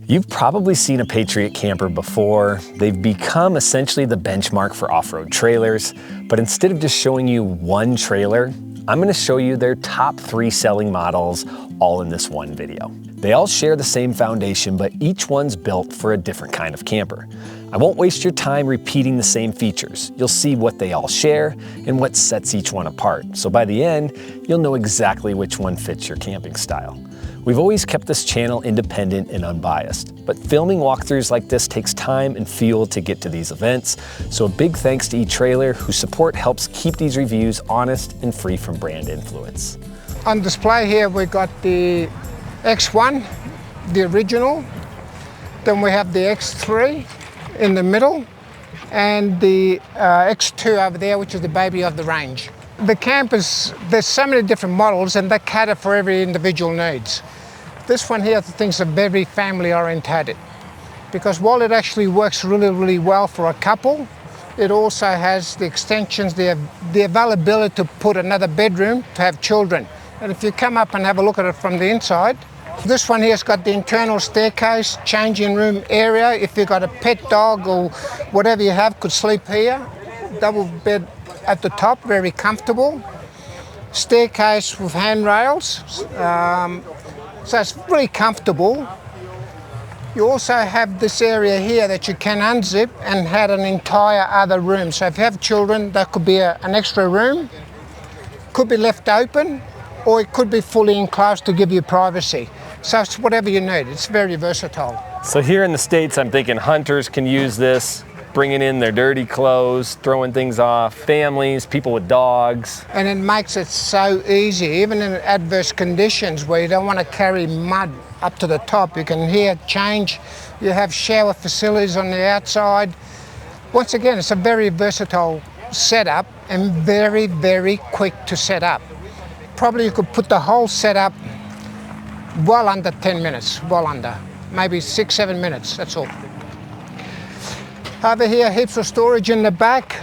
You've probably seen a Patriot camper before. They've become essentially the benchmark for off-road trailers, but instead of just showing you one trailer, I'm going to show you their top 3 selling models all in this one video. They all share the same foundation, but each one's built for a different kind of camper. I won't waste your time repeating the same features. You'll see what they all share and what sets each one apart. So by the end, you'll know exactly which one fits your camping style. We've always kept this channel independent and unbiased, but filming walkthroughs like this takes time and fuel to get to these events, so a big thanks to eTrailer, whose support helps keep these reviews honest and free from brand influence. On display here we got the X1, the original, then we have the X3 in the middle, and the X2 over there, which is the baby of the range. The campers, there's so many different models and they cater for every individual needs. This one here I think is very family orientated, because while it actually works really well for a couple, it also has the extensions, the availability to put another bedroom to have children. And if you come up and have a look at it from the inside, this one here's got the internal staircase, changing room area. If you've got a pet dog or whatever you have could sleep here. Double bed at the top, very comfortable. Staircase with handrails, so it's really comfortable. You also have this area here that you can unzip and have an entire other room. So if you have children, that could be an extra room, could be left open, or it could be fully enclosed to give you privacy. So it's whatever you need, it's very versatile. So here in the States, I'm thinking hunters can use this, bringing in their dirty clothes, throwing things off, families, people with dogs. And it makes it so easy, even in adverse conditions where you don't want to carry mud up to the top. You can here change, you have shower facilities on the outside. Once again, it's a very versatile setup and very quick to set up. Probably you could put the whole setup well under 10 minutes, well under, maybe 6-7 minutes, that's all. Over here, heaps of storage in the back,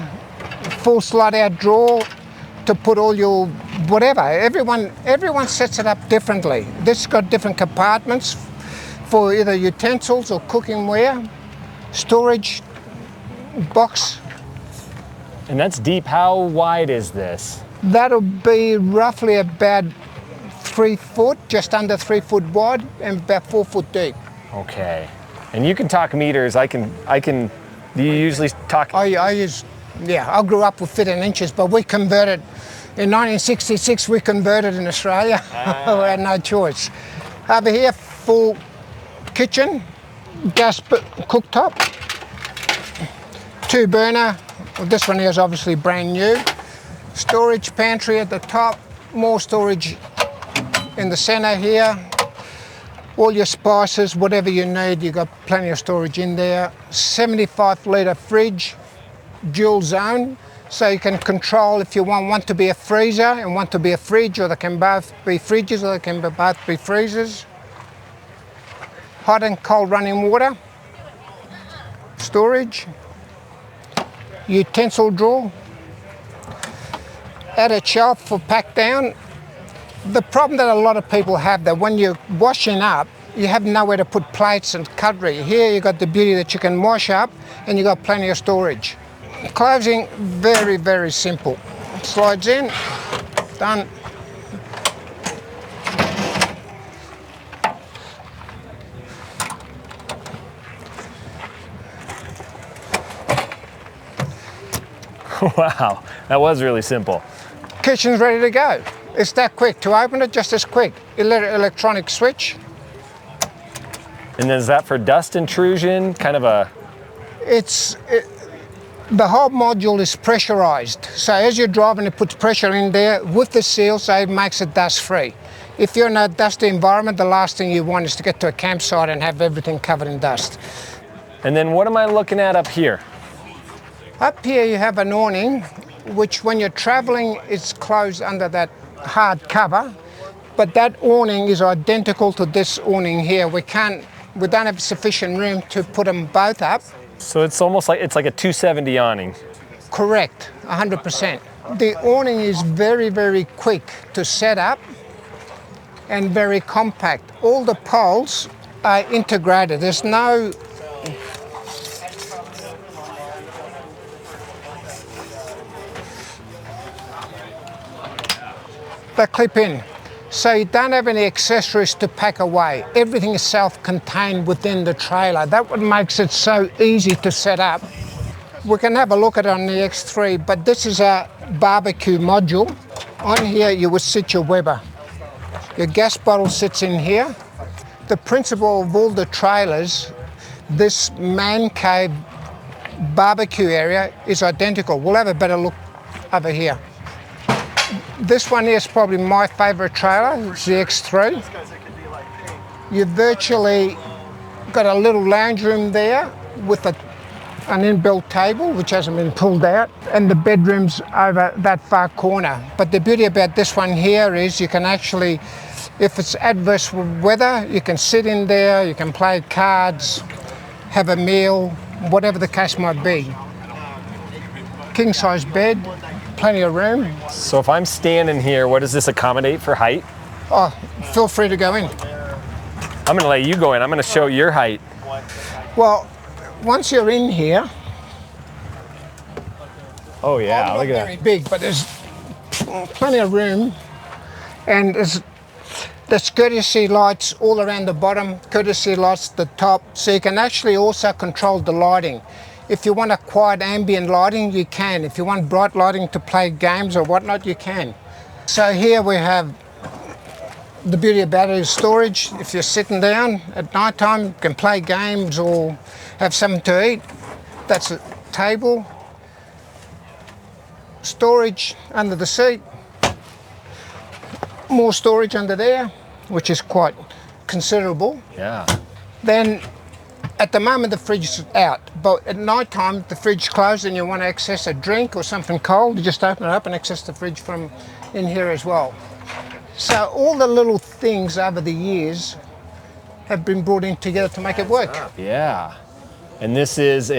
full slide-out drawer to put all your whatever. Everyone sets it up differently. This has got different compartments for either utensils or cookingware, storage box. And that's deep. How wide is this? That'll be roughly about 3 foot, just under 3 foot wide, and about 4 foot deep. Okay. And you can talk meters. I can. Do you usually talk? I grew up with feet and inches, but we converted. In 1966, we converted in Australia. We had no choice. Over here, full kitchen, gas cooktop, 2 burner. Well, this one here is obviously brand new. Storage pantry at the top, more storage in the center here. All your spices, whatever you need, you've got plenty of storage in there. 75-litre fridge, dual zone, so you can control if you want one to be a freezer and one to be a fridge, or they can both be fridges or they can both be freezers. Hot and cold running water, storage, utensil drawer, added shelf for pack down. The problem that a lot of people have, that when you're washing up, you have nowhere to put plates and cutlery. Here you got the beauty that you can wash up and you got plenty of storage. Closing, very simple. Slides in, done. Wow, that was really simple. Kitchen's ready to go. It's that quick. To open it, just as quick. Electronic switch. And is that for dust intrusion? Kind of a... The whole module is pressurized. So as you're driving, it puts pressure in there with the seal, so it makes it dust free. If you're in a dusty environment, the last thing you want is to get to a campsite and have everything covered in dust. And then what am I looking at up here? Up here you have an awning, which when you're traveling, it's closed under that hard cover, but that awning is identical to this awning here. We don't have sufficient room to put them both up. So it's almost like, it's like a 270 awning. Correct, 100%. The awning is very quick to set up and very compact. All the poles integrated. There's no they clip in. So you don't have any accessories to pack away. Everything is self-contained within the trailer. That's what makes it so easy to set up. We can have a look at it on the X3, but this is a barbecue module. On here you would sit your Weber. Your gas bottle sits in here. The principle of all the trailers, this man cave barbecue area is identical. We'll have a better look over here. This one here is probably my favourite trailer, it's the X3. You've virtually got a little lounge room there with an inbuilt table which hasn't been pulled out, and the bedroom's over that far corner. But the beauty about this one here is you can actually, if it's adverse weather, you can sit in there, you can play cards, have a meal, whatever the case might be. King size bed, plenty of room. So if I'm standing here, what does this accommodate for height? Oh, feel free to go in. I'm gonna let you go in. I'm gonna show your height. Well, once you're in here, oh yeah, not look at very that. big, but there's plenty of room, and there's courtesy lights all around the bottom, courtesy lights at the top, so you can actually also control the lighting. If you want a quiet ambient lighting, you can. If you want bright lighting to play games or whatnot, you can. So here we have the beauty about it is storage. If you're sitting down at night time, you can play games or have something to eat. That's a table. Storage under the seat. More storage under there, which is quite considerable. Yeah. Then at the moment the fridge is out, but at night time the fridge closed and you want to access a drink or something cold, you just open it up and access the fridge from in here as well. So all the little things over the years have been brought in together to make it work. Yeah. And this is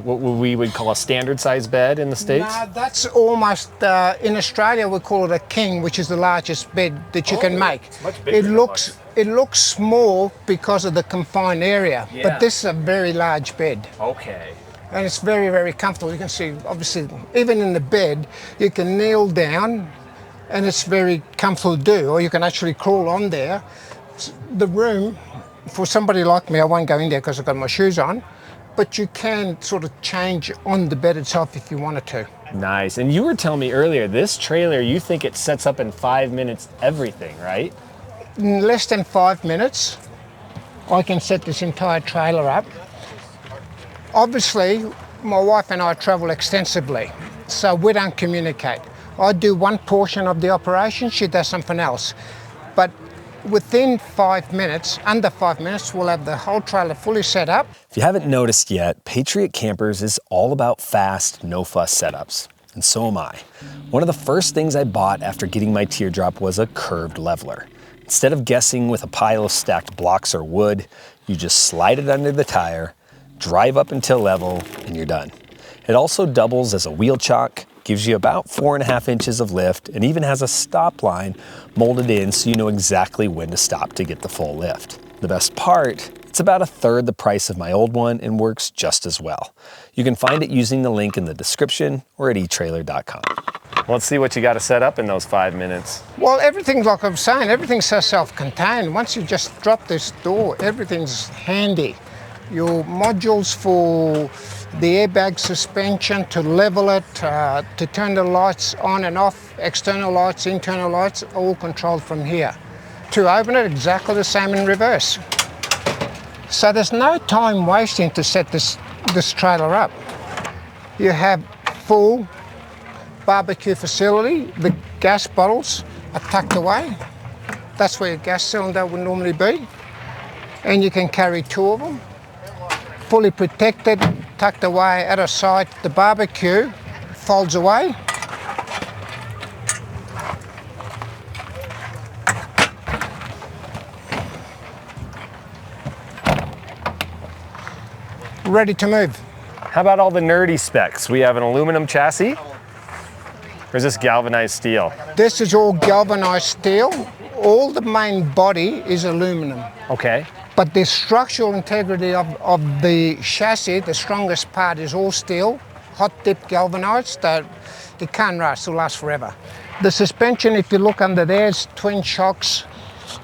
what we would call a standard size bed in the States? No, that's almost, in Australia we call it a king, which is the largest bed that you can make. It's much bigger It looks small because of the confined area, but this is a very large bed. Okay. And it's very, very comfortable. You can see, obviously, even in the bed, you can kneel down and it's very comfortable to do, or you can actually crawl on there. The room, for somebody like me, I won't go in there because I've got my shoes on, but you can sort of change on the bed itself if you wanted to. Nice. And you were telling me earlier, this trailer, you think it sets up in 5 minutes everything, right? In less than 5 minutes, I can set this entire trailer up. Obviously, my wife and I travel extensively, so we don't communicate. I do one portion of the operation, she does something else. But within 5 minutes, under 5 minutes, we'll have the whole trailer fully set up. If you haven't noticed yet, Patriot Campers is all about fast, no-fuss setups. And so am I. One of the first things I bought after getting my teardrop was a curved leveler. Instead of guessing with a pile of stacked blocks or wood, you just slide it under the tire, drive up until level, and you're done. It also doubles as a wheel chock, gives you about 4.5 inches of lift, and even has a stop line molded in so you know exactly when to stop to get the full lift. The best part, it's about 1/3 the price of my old one and works just as well. You can find it using the link in the description or at eTrailer.com. Let's see what you got to set up in those 5 minutes. Well, everything's like I'm saying, everything's so self-contained. Once you just drop this door, everything's handy. Your modules for the airbag suspension, to level it, to turn the lights on and off, external lights, internal lights, all controlled from here. To open it, exactly the same in reverse. So there's no time wasting to set this trailer up. You have full barbecue facility. The gas bottles are tucked away. That's where your gas cylinder would normally be. And you can carry 2 of them. Fully protected, tucked away out of sight. The barbecue folds away. Ready to move. How about all the nerdy specs? We have an aluminum chassis, or is this galvanized steel? This is all galvanized steel. All the main body is aluminum. Okay. But the structural integrity of the chassis, the strongest part, is all steel, hot dip galvanized, that it can't rust, it'll last forever. The suspension, if you look under there, is twin shocks,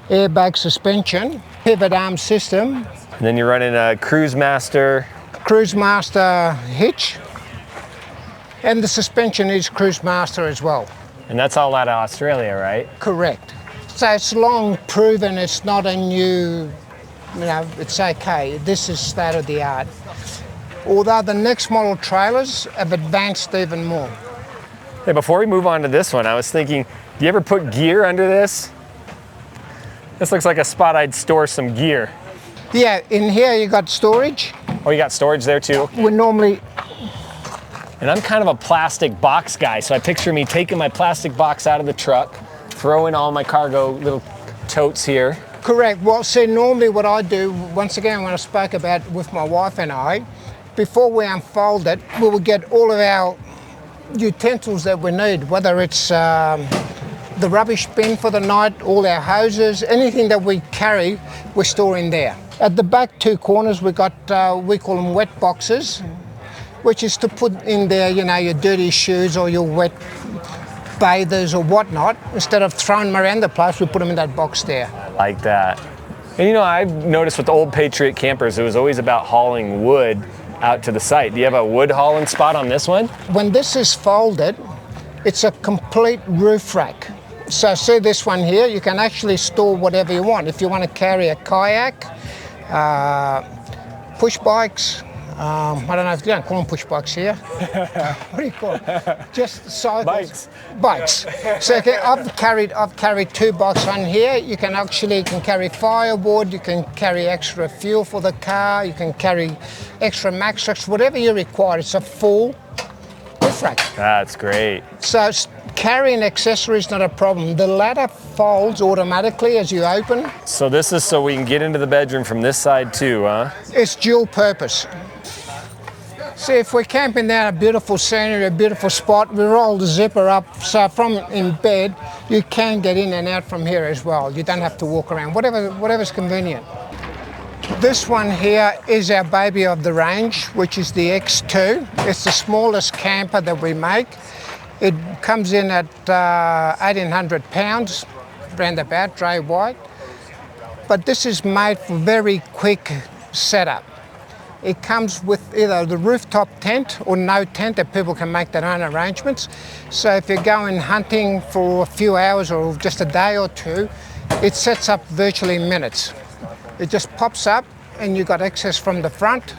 airbag suspension, pivot arm system. And then you're running a Cruise Master hitch, and the suspension is Cruise Master as well. And that's all out of Australia, right? Correct. So it's long proven, it's not a new, it's okay. This is state of the art. Although the next model trailers have advanced even more. Hey, before we move on to this one, I was thinking, do you ever put gear under this? This looks like a spot I'd store some gear. Yeah, in here you got storage. Oh, you got storage there too? We normally... And I'm kind of a plastic box guy, so I picture me taking my plastic box out of the truck, throwing all my cargo little totes here. Correct. Well, see, normally what I do, once again, when I spoke about with my wife and I, before we unfold it, we will get all of our utensils that we need, whether it's the rubbish bin for the night, all our hoses, anything that we carry, we store in there. At the back two corners, we got, we call them wet boxes, which is to put in there, your dirty shoes or your wet bathers or whatnot. Instead of throwing them around the place, we put them in that box there. Like that. And I've noticed with the old Patriot campers, it was always about hauling wood out to the site. Do you have a wood hauling spot on this one? When this is folded, it's a complete roof rack. So see this one here, you can actually store whatever you want. If you want to carry a kayak, push bikes, I don't know if you don't call them push bikes here. What do you call them? Just cycles. Bikes. So I've carried 2 bikes on here. You can carry firewood, you can carry extra fuel for the car, you can carry extra mattress, whatever you require. It's a full roof rack. That's great. So carrying accessories not a problem. The ladder folds automatically as you open. So this is so we can get into the bedroom from this side too, huh? It's dual purpose. See, if we're camping down a beautiful scenery, a beautiful spot, we roll the zipper up, so from in bed, you can get in and out from here as well. You don't have to walk around, whatever's convenient. This one here is our baby of the range, which is the X2. It's the smallest camper that we make. It comes in at 1,800 pounds, round about, dray white. But this is made for very quick setup. It comes with either the rooftop tent or no tent, that people can make their own arrangements. So if you're going hunting for a few hours or just a day or two, it sets up virtually in minutes. It just pops up and you've got access from the front,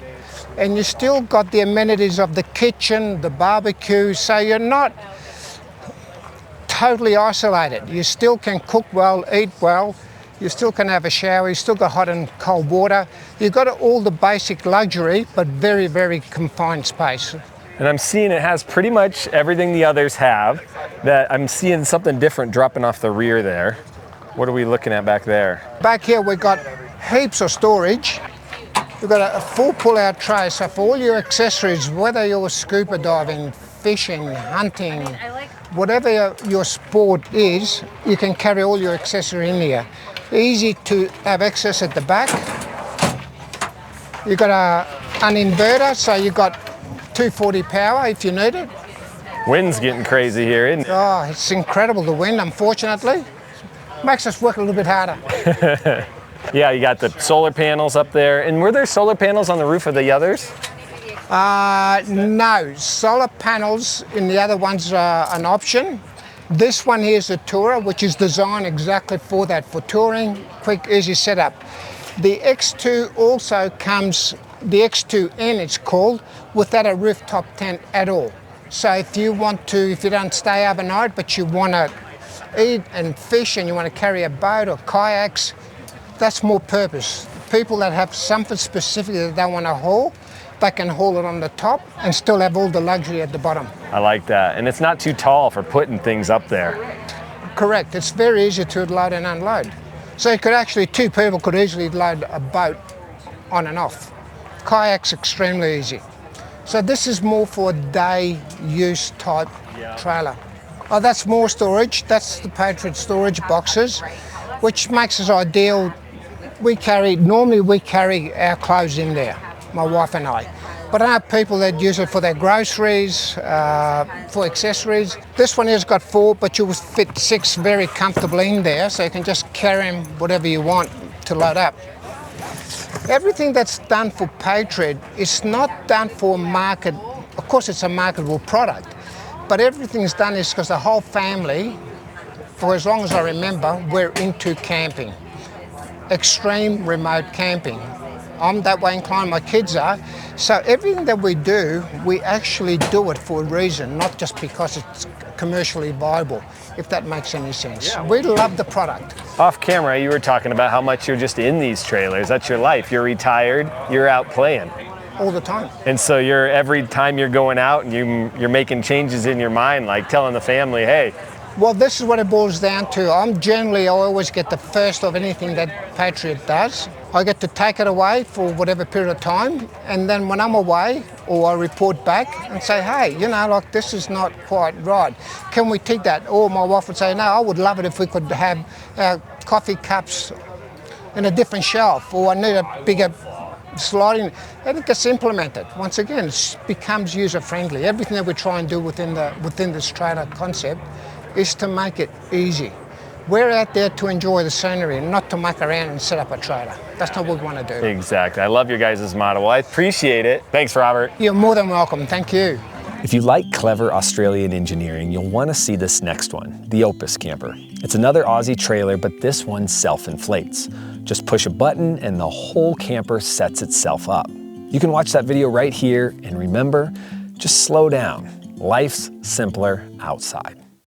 and you still got the amenities of the kitchen, the barbecue, so you're not totally isolated. You still can cook well, eat well, you still can have a shower, you still got hot and cold water. You've got all the basic luxury, but very, very confined space. And I'm seeing it has pretty much everything the others have. That I'm seeing something different dropping off the rear there. What are we looking at back there? Back here we've got heaps of storage. We've got a full pull-out tray, so for all your accessories, whether you're scuba diving, fishing, hunting, whatever your sport is, you can carry all your accessory in here. Easy to have access at the back. You've got an inverter, so you've got 240 power if you need it. Wind's getting crazy here, isn't it? Oh, it's incredible, the wind, unfortunately. Makes us work a little bit harder. Yeah, you got the solar panels up there. And were there solar panels on the roof of the others? No, solar panels in the other ones are an option. This one here is a tourer, which is designed exactly for that, for touring, quick, easy setup. The X2 also comes, the X2N it's called, without a rooftop tent at all. So if you don't stay overnight, but you want to eat and fish and you want to carry a boat or kayaks, that's more purpose. People that have something specific that they want to haul, they can haul it on the top and still have all the luxury at the bottom. I like that. And it's not too tall for putting things up there. Correct. It's very easy to load and unload. So you could actually, 2 people could easily load a boat on and off. Kayak's extremely easy. So this is more for a day use type trailer. Oh, that's more storage. That's the Patriot storage boxes, which makes us ideal Normally we carry our clothes in there, my wife and I. But I know people that use it for their groceries, for accessories. This one has got 4, but you will fit 6 very comfortably in there, so you can just carry them whatever you want to load up. Everything that's done for Patriot is not done for market. Of course, it's a marketable product, but everything's done is because the whole family, for as long as I remember, we're into camping. Extreme remote camping. I'm that way inclined, my kids are. So everything that we do, we actually do it for a reason, not just because it's commercially viable, if that makes any sense. Yeah. We love the product. Off camera, you were talking about how much you're just in these trailers. That's your life. You're retired, you're out playing. All the time. And so every time you're going out and you're making changes in your mind, like telling the family, hey. Well, this is what it boils down to. I always get the first of anything that Patriot does. I get to take it away for whatever period of time, and then when I'm away, or I report back and say, hey, like this is not quite right. Can we take that? Or my wife would say, no, I would love it if we could have our coffee cups in a different shelf, or I need a bigger sliding, and it gets implemented. Once again, it becomes user-friendly. Everything that we try and do within this trailer concept is to make it easy. We're out there to enjoy the scenery, not to muck around and set up a trailer. That's not what we want to do. Exactly. I love your guys' motto. Well, I appreciate it. Thanks, Robert. You're more than welcome. Thank you. If you like clever Australian engineering, you'll want to see this next one, the Opus Camper. It's another Aussie trailer, but this one self-inflates. Just push a button and the whole camper sets itself up. You can watch that video right here, and remember, just slow down. Life's simpler outside.